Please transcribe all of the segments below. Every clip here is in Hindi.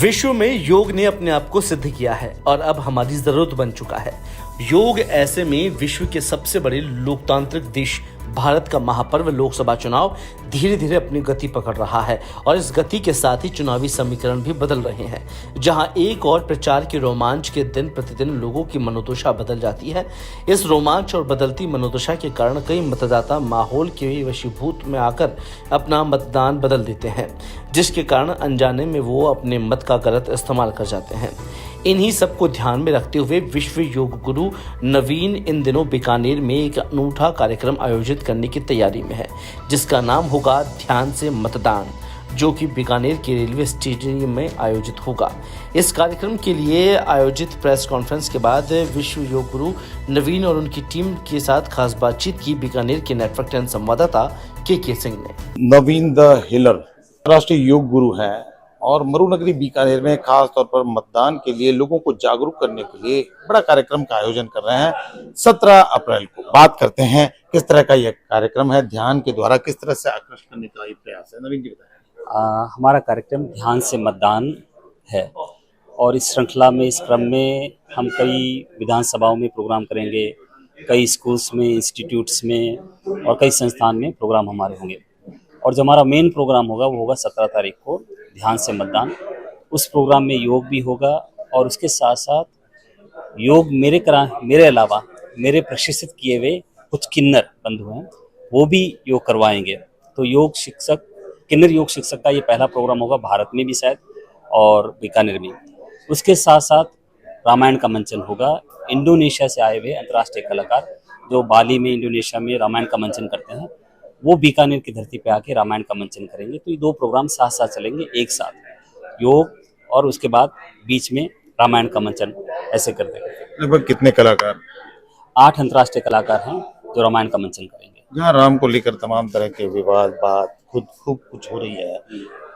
विश्व में योग ने अपने आप को सिद्ध किया है और अब हमारी जरूरत बन चुका है। योग ऐसे में विश्व के सबसे बड़े लोकतांत्रिक देश भारत का महापर्व लोकसभा चुनाव धीरे धीरे अपनी गति पकड़ रहा है और इस गति के साथ ही चुनावी समीकरण भी बदल रहे हैं। जहां एक और प्रचार के रोमांच के दिन प्रतिदिन लोगों की मनोदशा बदल जाती है। इस रोमांच और बदलती मनोदशा के कारण कई मतदाता माहौल के वशीभूत में आकर अपना मतदान बदल देते हैं, जिसके कारण अनजाने में वो अपने मत का गलत इस्तेमाल कर जाते हैं। इन्हीं सबको ध्यान में रखते हुए विश्व योग गुरु नवीन इन दिनों बीकानेर में एक अनूठा कार्यक्रम आयोजित करने की तैयारी में है, जिसका नाम होगा ध्यान से मतदान, जो कि बीकानेर के रेलवे स्टेडियम में आयोजित होगा। इस कार्यक्रम के लिए आयोजित प्रेस कॉन्फ्रेंस के बाद विश्व योग गुरु नवीन और उनकी टीम के साथ खास बातचीत की बीकानेर के नेटवर्क 10 संवाददाता के सिंह ने। नवीन द हिलर राष्ट्रीय योग गुरु हैं और मरुनगरी बीकानेर में खास तौर पर मतदान के लिए लोगों को जागरूक करने के लिए बड़ा कार्यक्रम का आयोजन कर रहे हैं। 17 अप्रैल को बात करते हैं किस तरह का यह कार्यक्रम है, ध्यान के द्वारा किस तरह से आकर्षित करने का ये प्रयास है। नवीन जी बताएं। हमारा कार्यक्रम ध्यान से मतदान है और इस श्रृंखला में, इस क्रम में हम कई विधानसभाओं में प्रोग्राम करेंगे, कई स्कूल्स में, इंस्टीट्यूट्स में और कई संस्थान में प्रोग्राम हमारे होंगे। और जो हमारा मेन प्रोग्राम होगा वो होगा 17 तारीख को ध्यान से मतदान। उस प्रोग्राम में योग भी होगा और उसके साथ साथ योग मेरे अलावा मेरे प्रशिक्षित किए हुए कुछ किन्नर बंधु हैं, वो भी योग करवाएंगे। तो योग शिक्षक, किन्नर योग शिक्षक का ये पहला प्रोग्राम होगा भारत में भी शायद और बीकानेर में। उसके साथ साथ रामायण का मंचन होगा। इंडोनेशिया से आए हुए अंतर्राष्ट्रीय कलाकार जो बाली में, इंडोनेशिया में रामायण का मंचन करते हैं, वो बीकानेर की धरती पे आके रामायण का मंचन करेंगे। तो ये दो प्रोग्राम साथ साथ चलेंगे, एक साथ योग और उसके बाद बीच में रामायण का मंचन, ऐसे कर देंगे। लगभग कितने कलाकार? 8 अंतर्राष्ट्रीय कलाकार हैं जो रामायण का मंचन करेंगे। जहाँ राम को लेकर तमाम तरह के विवाद बात खूब कुछ हो रही है,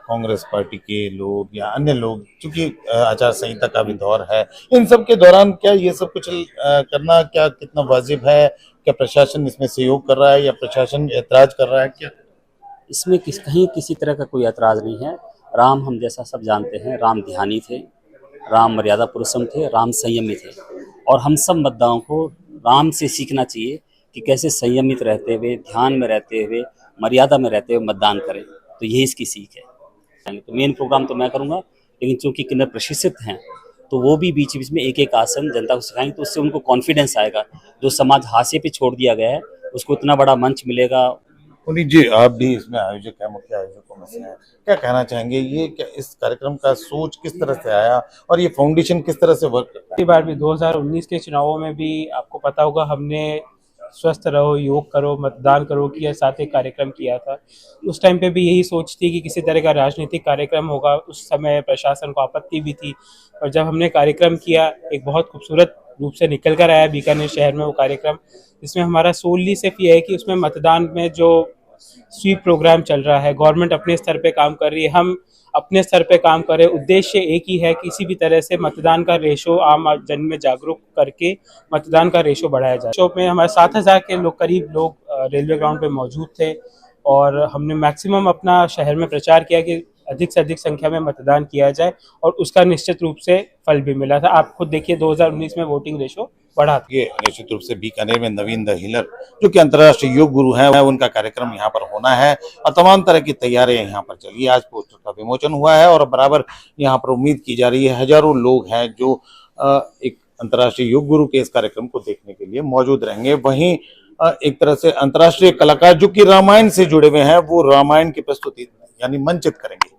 कांग्रेस पार्टी के लोग या अन्य लोग, क्योंकि आचार संहिता का भी दौर है, इन सब के दौरान क्या ये सब कुछ करना क्या कितना वाजिब है? क्या प्रशासन इसमें सहयोग कर रहा है या प्रशासन ऐतराज कर रहा है? क्या इसमें कहीं किसी तरह का कोई ऐतराज नहीं है। राम, हम जैसा सब जानते हैं, राम ध्यानी थे, राम मर्यादा पुरुषोत्तम थे, राम संयमी थे और हम सब मतदाताओं को राम से सीखना चाहिए कि कैसे संयमित रहते हुए, ध्यान में रहते हुए, मर्यादा में रहते हुए मतदान करें। तो यही इसकी सीख है। तो मेन प्रोग्राम तो मैं करूँगा, लेकिन चूंकि किन्नर प्रशिक्षित हैं तो वो भी बीच बीच में एक एक आसन जनता को सिखाएंगे, तो उससे उनको कॉन्फिडेंस आएगा। जो समाज हाशिए पे छोड़ दिया गया है उसको इतना बड़ा मंच मिलेगा। पुनीत जी, आप भी इसमें आयोजक है, मुख्य आयोजकों में से हैं, क्या कहना चाहेंगे? ये क्या इस कार्यक्रम का सोच किस तरह से आया और ये फाउंडेशन किस तरह से वर्क करता है? इस बार भी 2019 के चुनावों में भी आपको पता होगा, हमने स्वस्थ रहो, योग करो, मतदान करो की साथ एक कार्यक्रम किया था। उस टाइम पे भी यही सोच थी कि किसी तरह का राजनीतिक कार्यक्रम होगा। उस समय प्रशासन को आपत्ति भी थी, और जब हमने कार्यक्रम किया, एक बहुत खूबसूरत रूप से निकल कर आया बीकानेर शहर में वो कार्यक्रम, जिसमें हमारा सोलली सिर्फ ये है कि उसमें मतदान में जो स्वीप प्रोग्राम चल रहा है, गवर्नमेंट अपने स्तर पे काम कर रही है, हम अपने स्तर पे काम करें। उद्देश्य एक ही है, किसी भी तरह से मतदान का रेशो आम जन में जागरूक करके मतदान का रेशो बढ़ाया जाए। शो में हमारे 7,000 के करीब लोग रेलवे ग्राउंड पे मौजूद थे और हमने मैक्सिमम अपना शहर में प्रचार किया कि अधिक से अधिक संख्या में मतदान किया जाए और उसका निश्चित रूप से फल भी मिला था। आप खुद देखिए 2019 में वोटिंग रेशो बढ़ा था। ये निश्चित रूप से बीकानेर में नवीन द हिलर जो कि अंतर्राष्ट्रीय योग गुरु हैं, उनका कार्यक्रम यहाँ पर होना है और तमाम तरह की तैयारियां यहाँ पर चली। आज पोस्टर का विमोचन हुआ है और बराबर यहाँ पर उम्मीद की जा रही है हजारों लोग हैं जो एक अंतर्राष्ट्रीय योग गुरु के इस कार्यक्रम को देखने के लिए मौजूद रहेंगे। वहीं एक तरह से अंतर्राष्ट्रीय कलाकार जो कि रामायण से जुड़े हुए हैं, वो रामायण की प्रस्तुति यानी मंचित करेंगे।